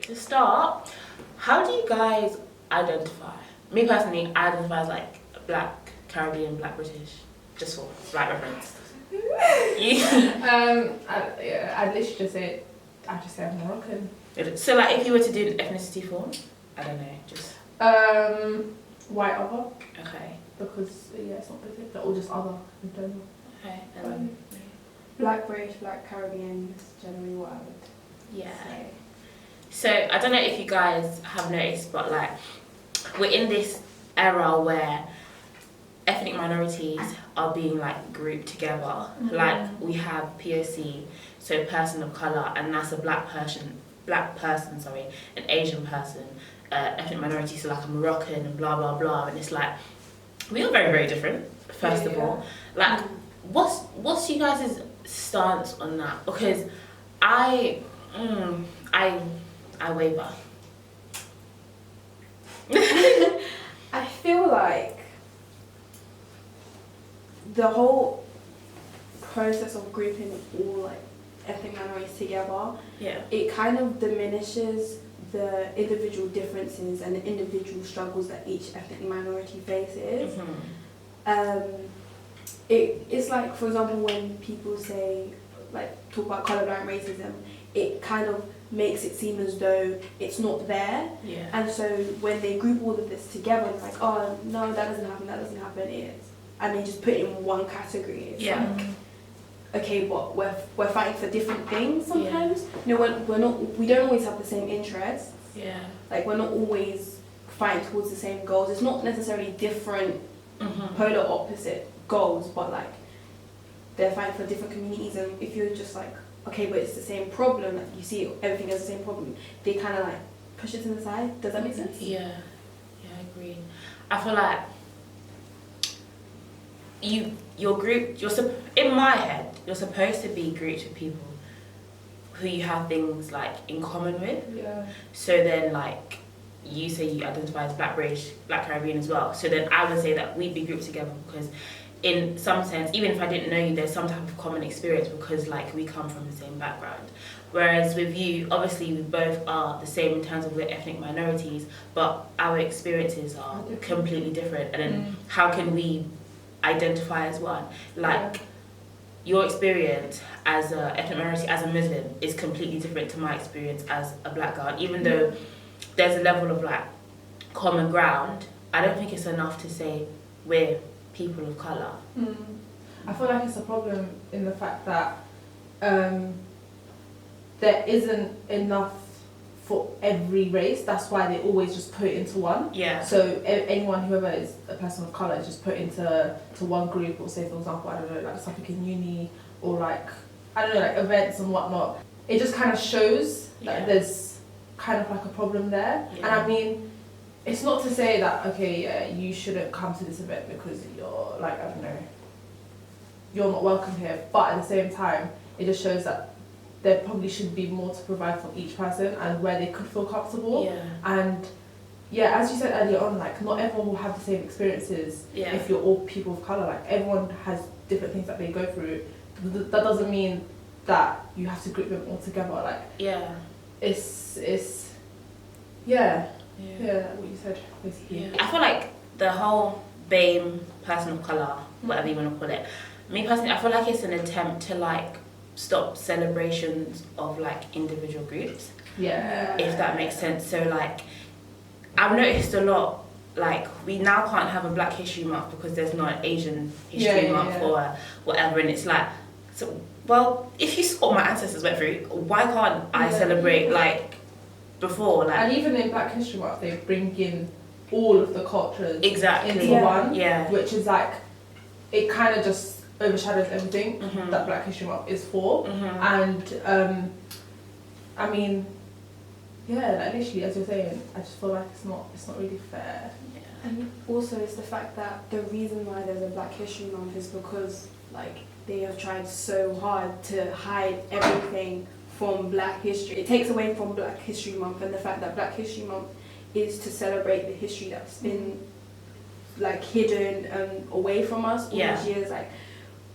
to start, how do you guys identify? Me personally, I identify as like Black Caribbean, Black British, just for like reference. I'd literally just say I'm Moroccan. So like, if you were to do an ethnicity form, I don't know, just white other. Okay. Because it's not particular, or just other in general. Okay. Black British, Black Caribbean is generally what I would say. So I don't know if you guys have noticed, but like, we're in this era where ethnic minorities are being like grouped together. Mm-hmm. Like we have POC, so person of colour, and that's a black person, an Asian person, ethnic minority, so like a Moroccan and blah blah blah, and it's like we are very very different. First of all, like what's you guys' stance on that? Because I waver. I feel like the whole process of grouping all like ethnic minorities together, it kind of diminishes the individual differences and the individual struggles that each ethnic minority faces. Mm-hmm. It's like, for example, when people say, like, talk about colourblind racism, it kind of makes it seem as though it's not there. Yeah. And so when they group all of this together, it's like, oh no, that doesn't happen, and they just put it in one category. It's like, okay, but we're fighting for different things sometimes. You know, we don't always have the same interests. Yeah. Like, we're not always fighting towards the same goals. It's not necessarily different polar opposite goals, but like they're fighting for different communities. And if you're just like, okay, but it's the same problem, like you see everything as the same problem, they kind of like push it to the side. Does that make sense? Yeah, I agree. I feel like your group, in my head, you're supposed to be grouped with people who you have things like in common with. Yeah. So then, like, you say you identify as Black British, Black Caribbean as well. So then I would say that we'd be grouped together because in some sense, even if I didn't know you, there's some type of common experience because like we come from the same background. Whereas with you, obviously we both are the same in terms of we're ethnic minorities, but our experiences are completely different. And then how can we identify as one? Like, your experience as an ethnic minority, as a Muslim, is completely different to my experience as a Black girl. Even though there's a level of like common ground, I don't think it's enough to say we're people of colour. I feel like it's a problem in the fact that there isn't enough for every race. That's why they always just put it into one. Yeah. So anyone, whoever is a person of colour, is just put into one group, or say, for example, I don't know, like something in uni, or like, I don't know, like events and whatnot. It just kind of shows that there's kind of like a problem there. Yeah. And I mean, it's not to say that, okay, you shouldn't come to this event because you're like, I don't know, you're not welcome here. But at the same time, it just shows that there probably should be more to provide for each person and where they could feel comfortable. Yeah. And as you said earlier on, like, not everyone will have the same experiences if you're all people of colour. Like, everyone has different things that they go through. That doesn't mean that you have to group them all together. Like, it's what you said, basically. I feel like the whole BAME, person of colour, whatever you want to call it, me personally, I feel like it's an attempt to like stop celebrations of like individual groups. Yeah. If that makes sense. So like, I've noticed a lot, like, we now can't have a Black History Month because there's not an Asian History Month or whatever, and it's like, so, well, if you saw what my ancestors went through, why can't I celebrate like before? Like, and even in Black History Month, they bring in all of the cultures into one, which is like, it kind of just overshadows everything that Black History Month is for. And I mean, like, literally, as you're saying, I just feel like it's not really fair. And also it's the fact that the reason why there's a Black History Month is because like they have tried so hard to hide everything from Black history. It takes away from Black History Month, and the fact that Black History Month is to celebrate the history that's been like hidden away from us all these years.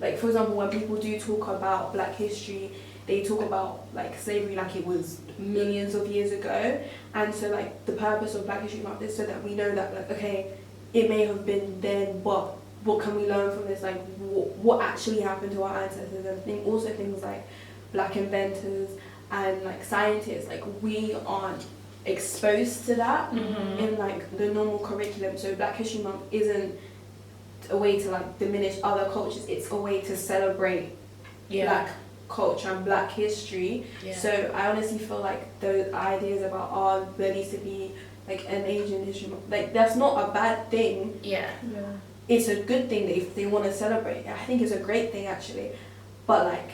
Like for example, when people do talk about Black history, they talk about like slavery like it was millions of years ago, and so like the purpose of Black History Month is so that we know that like, okay, it may have been then, but what can we learn from this? Like what actually happened to our ancestors? And I think also things like Black inventors and like scientists, like we aren't exposed to that in like the normal curriculum. So Black History Month isn't a way to like diminish other cultures, it's a way to celebrate Black culture and Black history. So I honestly feel like the ideas about there needs to be like an Asian history month, like that's not a bad thing. It's a good thing that if they want to celebrate, I think it's a great thing actually. But like,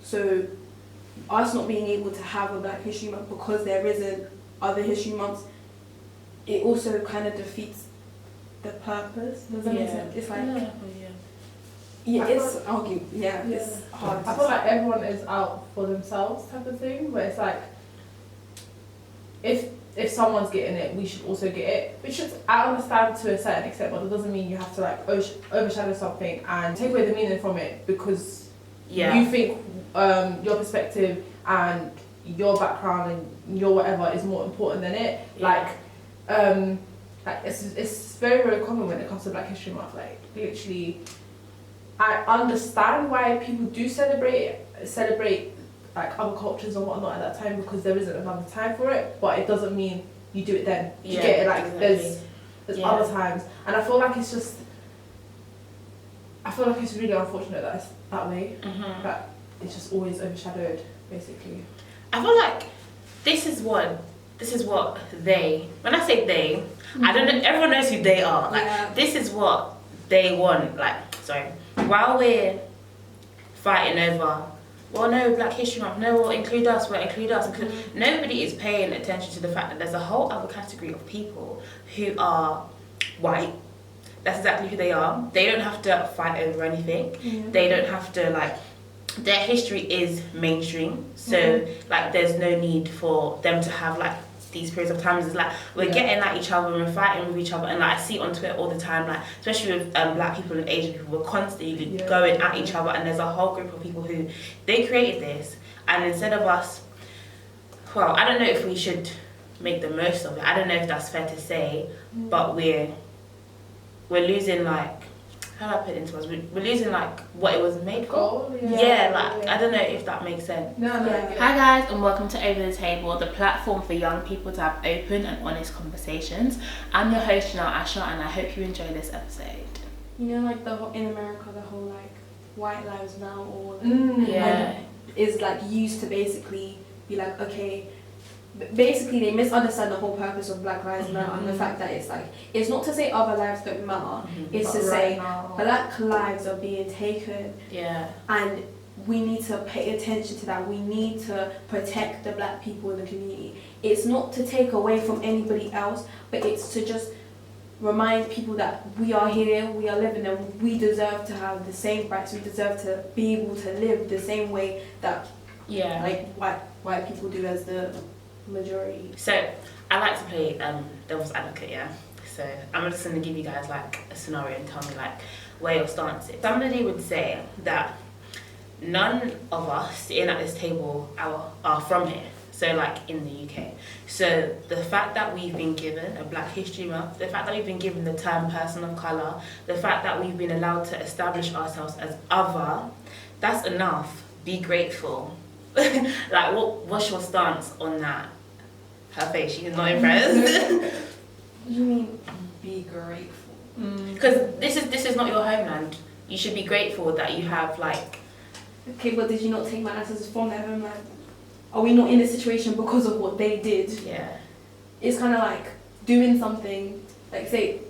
so us not being able to have a Black History Month because there isn't other history months, it also kind of defeats the purpose. Does that make sense? It's like it's hard. I feel like everyone is out for themselves type of thing, where it's like if someone's getting it, we should also get it. Which I understand to a certain extent, but it doesn't mean you have to like overshadow something and take away the meaning from it because you think your perspective and your background and your whatever is more important than it. Like it's very, very common when it comes to Black History Month. Like literally, I understand why people do celebrate like other cultures and whatnot at that time because there isn't another time for it. But it doesn't mean you do it then. You get it like there's other times, and I feel like it's really unfortunate that it's that way. That it's just always overshadowed, basically. I feel like this is what they, when I say they, I don't know, everyone knows who they are. Like this is what they want. Like, sorry, while we're fighting over, well, no, Black History Month, no, we'll include us. Nobody is paying attention to the fact that there's a whole other category of people who are white. That's exactly who they are. They don't have to fight over anything. They don't have to like, their history is mainstream. So like, there's no need for them to have like these periods of times. It's like we're getting at each other and we're fighting with each other, and like I see it on Twitter all the time, like especially with Black people and Asian people, we're constantly going at each other, and there's a whole group of people who they created this, and instead of us, well, I don't know if we should make the most of it, I don't know if that's fair to say, but we're losing like, how do I put it into us? We're losing like what it was made for. I don't know if that makes sense. Hi guys, and welcome to Over the Table, the platform for young people to have open and honest conversations. I'm your host Janelle, Azhar, and I hope you enjoy this episode. You know, like in America, the whole like White Lives Now or is like used to basically be like, okay, basically they misunderstand the whole purpose of Black Lives Matter and the fact that it's like, it's not to say other lives don't matter, it's to say Black lives are being taken, and we need to pay attention to that. We need to protect the Black people in the community. It's not to take away from anybody else, but it's to just remind people that we are here, we are living, and we deserve to have the same rights. We deserve to be able to live the same way that like white people do as the majority. So I like to play devil's advocate, so I'm just going to give you guys like a scenario and tell me like where your stance is. Somebody would say that none of us sitting at this table are from here, so like in the UK. So the fact that we've been given a Black History Month, the fact that we've been given the term person of colour, the fact that we've been allowed to establish ourselves as other, that's enough. Be grateful. Like what's your stance on that? Her face, she's not impressed. What do you mean be grateful? Because this is not your homeland. You should be grateful that you have like. Okay, but did you not take my ancestors from their homeland? Are we not in this situation because of what they did? It's kind of like doing something, like say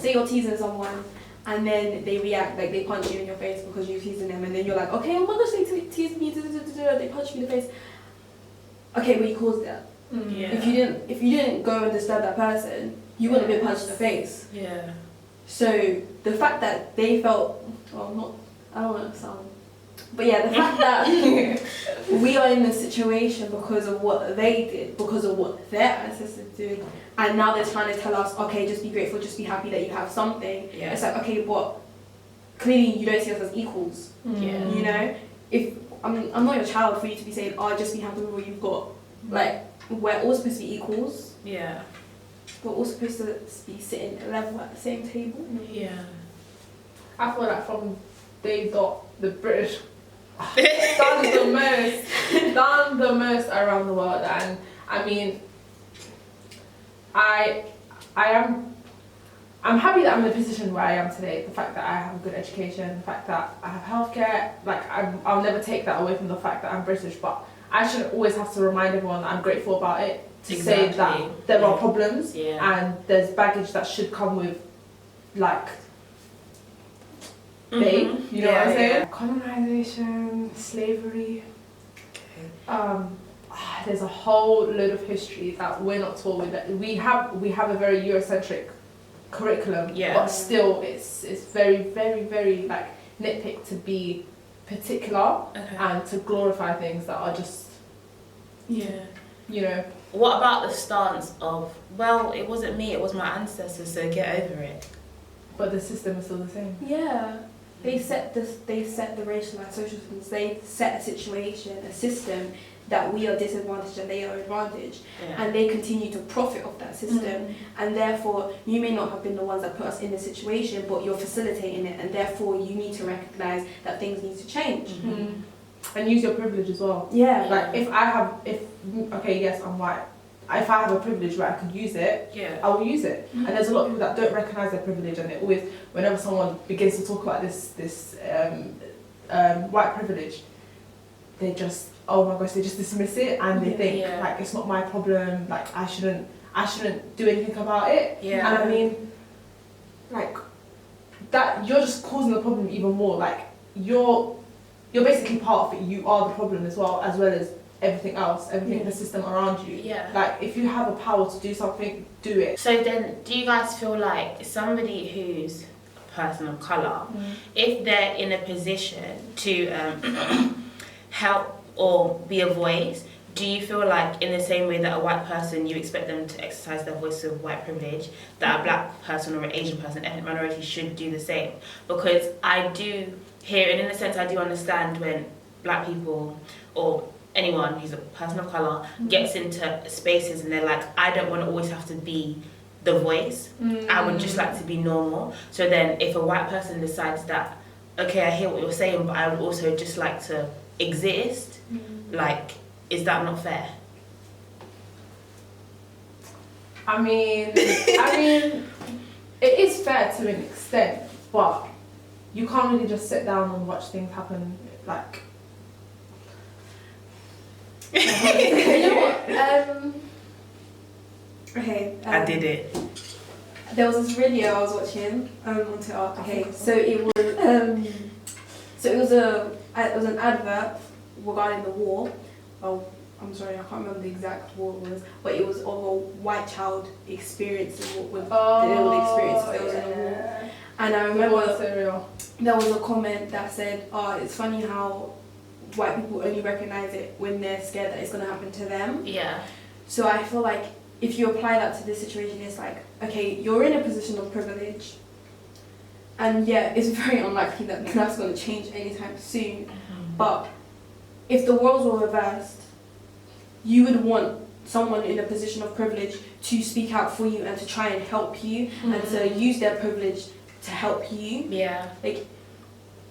you're teasing someone and then they react, like they punch you in your face because you're teasing them, and then you're like, okay, oh my gosh, they teased me, they punched me in the face. Okay, but you caused that. If you didn't go and disturb that person, you wouldn't have been punched in the face. So the fact that they felt, I don't want to sound, but the fact that we are in this situation because of what they did, because of what their ancestors did, and now they're trying to tell us, okay, just be grateful, just be happy that you have something. It's like, okay, but clearly you don't see us as equals. You know, if I'm not your child for you to be saying, oh, just be happy with what you've got. Like, we're all supposed to be equals. Yeah. We're all supposed to be sitting level at the same table. Yeah. I feel like from day dot, the British done the most around the world, and I mean, I'm happy that I'm in the position where I am today. The fact that I have a good education, the fact that I have healthcare, like I'll never take that away from the fact that I'm British, but I shouldn't always have to remind everyone that I'm grateful about it, to say that there are problems and there's baggage that should come with, like, BAME, you know what I'm saying? Colonization, slavery. There's a whole load of history that we're not taught with. That we have a very Eurocentric curriculum, but still it's very, very, very like nitpick to be particular and to glorify things that are just you know. What about the stance of, well, it wasn't me, it was my ancestors, so get over it? But the system is still the same. Yeah. They set the racial and social systems. They set a situation, a system that we are disadvantaged and they are advantaged, and they continue to profit off that system. And therefore, you may not have been the ones that put us in the situation, but you're facilitating it, and therefore you need to recognise that things need to change. And use your privilege as well. Yeah. Like yes, I'm white. If I have a privilege where I could use it, I will use it. And there's a lot of people that don't recognise their privilege, and they always, whenever someone begins to talk about this white privilege, they just, oh my gosh, they just dismiss it, and they think like it's not my problem, like I shouldn't do anything about it. And I mean, like that, you're just causing the problem even more. Like you're basically part of it. You are the problem as well as everything else, everything in the system around you. Like if you have a power to do something, do it. So then, do you guys feel like somebody who's a person of colour, if they're in a position to help or be a voice, do you feel like in the same way that a white person, you expect them to exercise their voice of white privilege, that a black person or an Asian person, ethnic minority, should do the same? Because I do hear, and in a sense I do understand when black people or anyone who's a person of colour gets into spaces and they're like, I don't want to always have to be the voice, I would just like to be normal. So then if a white person decides that, okay, I hear what you're saying, but I would also just like to exist, like, is that not fair? I mean, it is fair to an extent, but you can't really just sit down and watch things happen, like. You know what? Okay. I did it. There was this video I was watching on Twitter. Okay, so it was an advert regarding the war. Oh, I'm sorry, I can't remember the exact war it was, but it was of a white child experiencing what they would experience if there was in a war. And I remember there was a comment that said, "Oh, it's funny how white people only recognize it when they're scared that it's going to happen to them." Yeah. So I feel like if you apply that to this situation, it's like, okay, you're in a position of privilege, and it's very unlikely that that's going to change anytime soon. But if the roles were reversed, you would want someone in a position of privilege to speak out for you and to try and help you and to use their privilege to help you. Yeah. Like,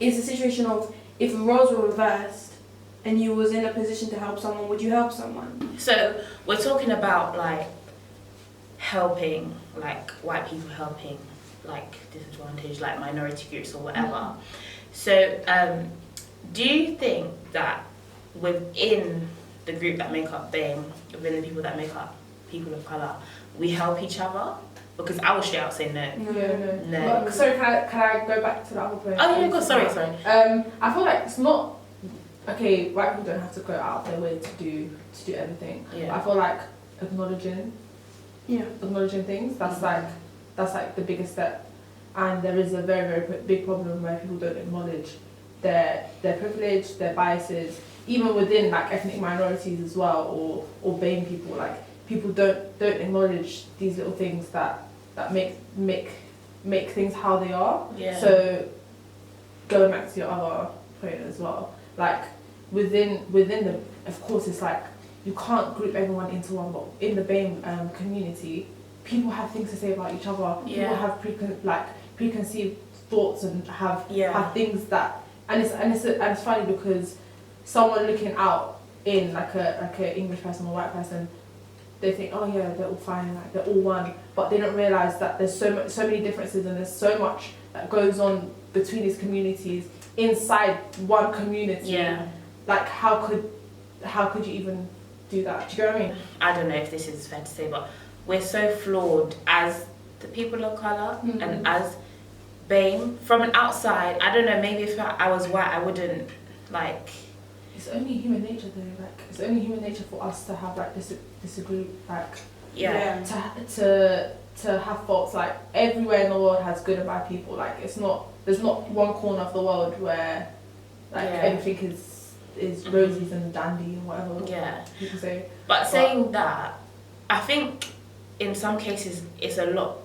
it's a situation of, if the roles were reversed and you was in a position to help someone, would you help someone? So we're talking about like helping, like white people helping like disadvantaged, like minority groups or whatever. So do you think that within the group that make up BAME, within the people that make up people of colour, we help each other? Because I will straight out say no. No. But, sorry, can I go back to the other point? Oh yeah, go. Sorry. I feel like it's not okay. White people don't have to go out their way to do everything. Yeah. But I feel like acknowledging things. That's like the biggest step. And there is a very, very big problem where people don't acknowledge their privilege, their biases, even within like ethnic minorities as well, or BAME people. Like people don't acknowledge these little things that make things how they are. Yeah. So going back to your other point as well, like within the, of course, it's like you can't group everyone into one, but in the BAME community, people have things to say about each other. People have preconceived thoughts and have things that, and it's funny because someone looking out in like a English person or white person, they think, oh yeah, they're all fine, like they're all one, but they don't realise that there's so many differences and there's so much that goes on between these communities inside one community. Yeah. Like how could you even do that? Do you get what I mean? I don't know if this is fair to say, but we're so flawed as the people of colour and as BAME. From an outside, I don't know, maybe if I was white, I wouldn't like. It's only human nature though, like it's only human nature for us to have like disagree, like to have faults. Like everywhere in the world has good and bad people. Like there's not one corner of the world where like everything is roses and dandy and whatever people say. But saying that, I think in some cases it's a lot.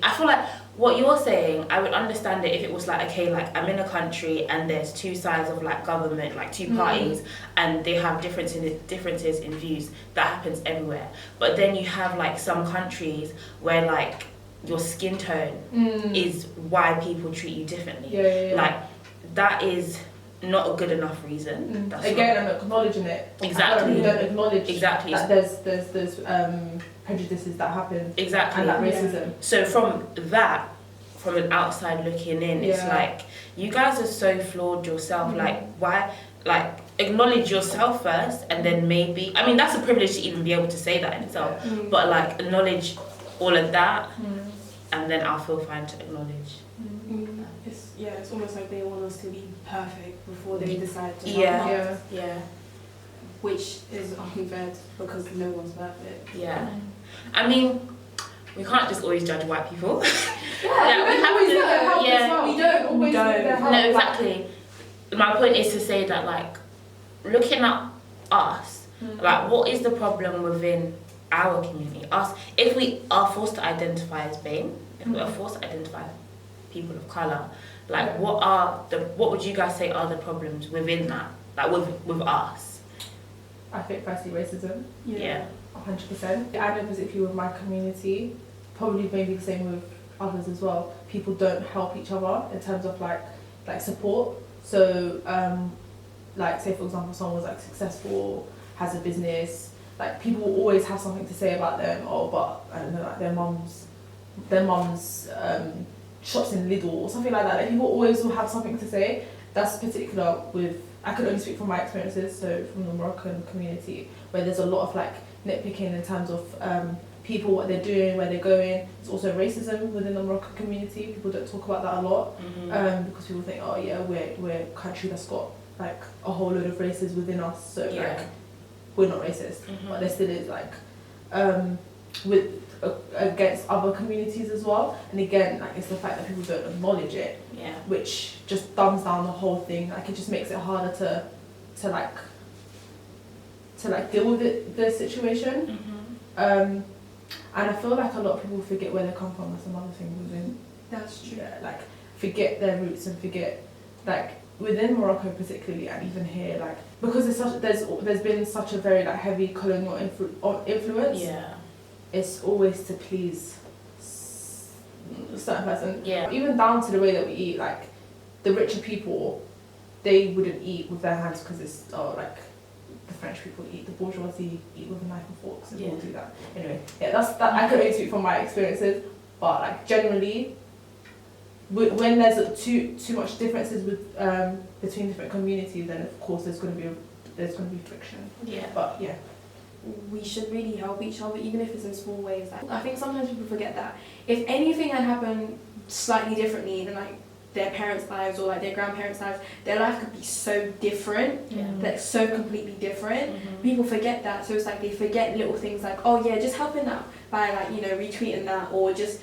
I feel like what you're saying, I would understand it if it was like, okay, like I'm in a country and there's two sides of like government, like two parties, and they have differences in views. That happens everywhere. But then you have like some countries where like your skin tone is why people treat you differently. Like that is not a good enough reason. Again, I'm acknowledging it. Exactly. You don't acknowledge that there's prejudices that happen. Exactly. And that racism. So from an outside looking in, it's like you guys are so flawed yourself. Like why? Like acknowledge yourself first, and then maybe. I mean, that's a privilege to even be able to say that in itself. But like acknowledge all of that, and then I'll feel fine to acknowledge. It's almost like they want us to be perfect before they decide to which is unfair because no one's perfect. Yeah. I mean, we can't just always judge white people. We don't always need their help. No, exactly. My point is to say that like looking at us, like what is the problem within our community? Us, if we are forced to identify as BAME, if we are forced to identify people of colour, like what would you guys say are the problems within that, like with us? I think firstly racism. 100%. I know particularly with my community, probably maybe the same with others as well. People don't help each other in terms of like support. So like say for example someone was like successful, has a business, like people will always have something to say about them. Oh, but I don't know, like their mum's shops in Lidl or something like that. Like people always will have something to say. That's particular with, I can only speak from my experiences, so from the Moroccan community, where there's a lot of like nitpicking in terms of people, what they're doing, where they're going. There's also racism within the Moroccan community. People don't talk about that a lot because people think, oh yeah, we're a country that's got like a whole load of races within us, so like we're not racist, but there still is like with against other communities as well. And again, like it's the fact that people don't acknowledge it, which just thumbs down the whole thing. Like it just makes it harder to deal with the situation. And I feel like a lot of people forget where they come from. That's another thing within. That's true. Like forget their roots and forget like within Morocco particularly, and even here, like because there's been such a very like heavy colonial influence. It's always to please a certain person. Even down to the way that we eat. Like the richer people, they wouldn't eat with their hands because it's like the French people eat. The bourgeoisie eat with a knife and forks, and people do that. Anyway, that's that. I can only speak from my experiences, but like generally, when there's too much differences with between different communities, then of course there's going to be friction. But we should really help each other, even if it's in small ways. Like, I think sometimes people forget that if anything had happened slightly differently than like their parents' lives or like their grandparents' lives, their life could be so different, like so completely different. People forget that, so it's like they forget little things like, oh yeah, just helping that by like, you know, retweeting that, or just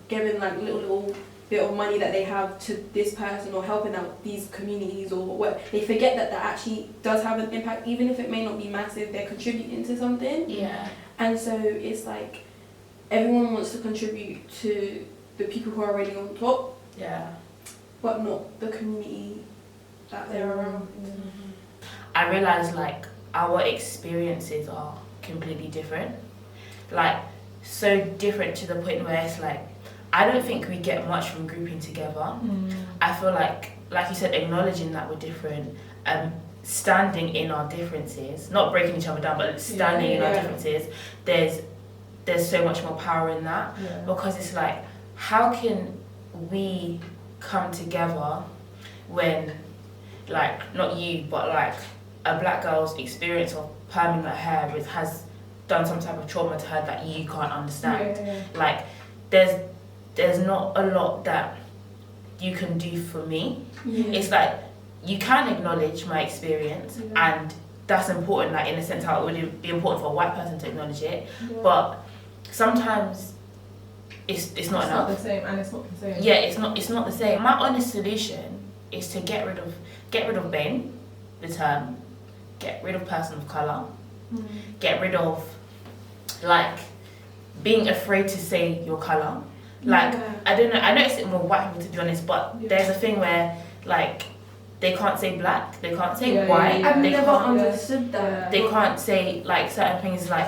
giving like little bit of money that they have to this person, or helping out these communities, or what. They forget that actually does have an impact, even if it may not be massive. They're contributing to something. And so it's like everyone wants to contribute to the people who are already on top, but not the community that they're around. I realised like our experiences are completely different. Like, so different to the point where it's like, I don't think we get much from grouping together. I feel like you said, acknowledging that we're different, standing in our differences, not breaking each other down, but standing in our differences, there's so much more power in that. Because it's like, how can we come together when, like, not you, but like a black girl's experience of perming her hair has done some type of trauma to her that you can't understand. Like, there's not a lot that you can do for me. It's like, you can acknowledge my experience, and that's important, like in a sense how it would be important for a white person to acknowledge it, but sometimes it's not enough. It's not the same, and it's not the same. Yeah, it's not the same. My honest solution is to get rid of BAME, the term, get rid of person of colour, get rid of like being afraid to say your colour. Like, I don't know, I notice it more white people, to be honest, but there's a thing where like they can't say black, they can't say white. I've never understood that. They can't say like certain things like,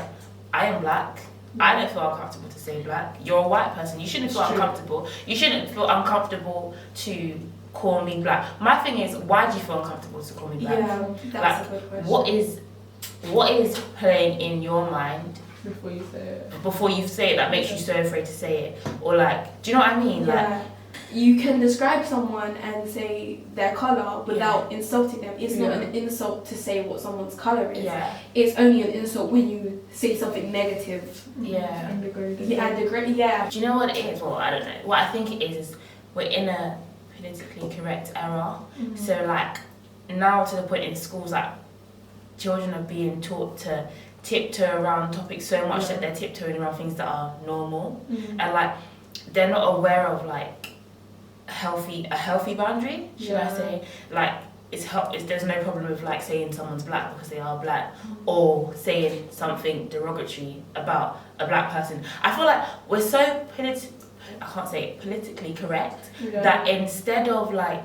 I am black. I don't feel uncomfortable to say black. You're a white person. You shouldn't feel uncomfortable. You shouldn't feel uncomfortable to call me black. My thing is, why do you feel uncomfortable to call me black? Yeah, that's like, a good question. What is playing in your mind before you say it that makes you so afraid to say it? Or like, do you know what I mean? Yeah. Like, you can describe someone and say their colour without insulting them. It's not an insult to say what someone's colour is. It's only an insult when you say something negative. And degrading. Do you know what it is? Well, I don't know. What I think it is we're in a politically correct era. So like, now to the point in schools, like, children are being taught to tiptoe around topics so much that they're tiptoeing around things that are normal. And like, they're not aware of like a healthy boundary, should I say. Like, there's no problem with like saying someone's black because they are black, or saying something derogatory about a black person. I feel like we're so politically correct that instead of like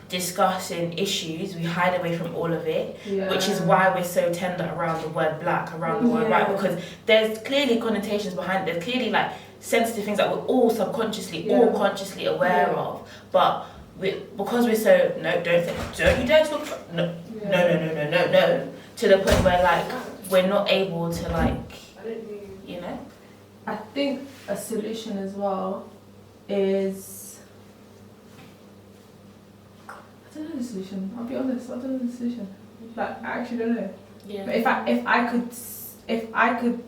discussing issues, we hide away from all of it, which is why we're so tender around the word black, around the word white, because there's clearly connotations behind it. There's clearly like sensitive things that we're all subconsciously or consciously aware of, but because we're so don't you dare talk no, to the point where like we're not able to like, you know. I think a solution as well is, I don't know the solution. I'll be honest, I don't know the solution. Like, I actually don't know. But if I could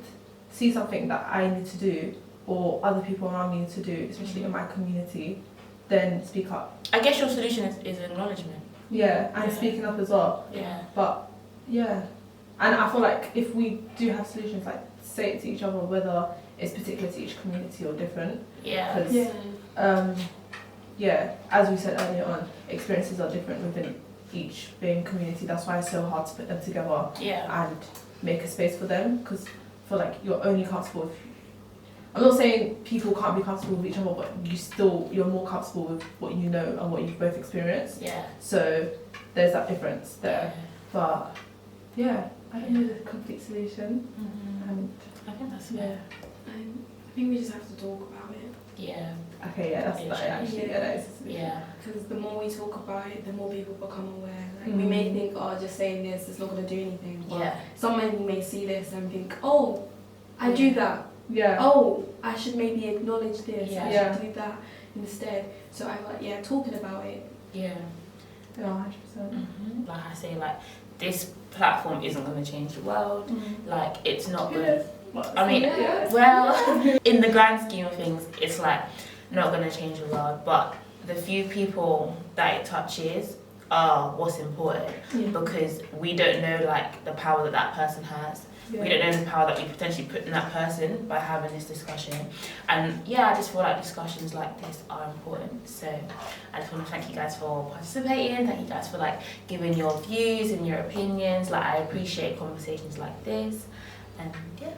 see something that I need to do, or other people around me need to do, especially in my community, then speak up. I guess your solution is acknowledgement. And speaking up as well. But and I feel like if we do have solutions, like, say it to each other, whether it's particular to each community or different. Because as we said earlier on, experiences are different within each BAME community. That's why it's so hard to put them together and make a space for them, because I feel like you're only comfortable if, I'm not saying people can't be comfortable with each other, but you're more comfortable with what you know and what you've both experienced. So there's that difference there. But I don't know the complete solution. And I think that's fair. I think we just have to talk about it. Okay, that's that is a solution. Because the more we talk about it, the more people become aware. Like, we may think, just saying this is not going to do anything. But someone may see this and think, oh, I do that. Oh, I should maybe acknowledge this. I should do that instead. So I like, talking about it. 100%. Like I say, like, this platform isn't going to change the world. Like, it's not going to. I mean, well, in the grand scheme of things, it's like not going to change the world, but the few people that it touches are what's important, because we don't know like the power that person has. We don't know the power that we potentially put in that person by having this discussion. And I just feel like discussions like this are important. So I just want to thank you guys for participating. Thank you guys for like giving your views and your opinions. Like, I appreciate conversations like this. And thank you.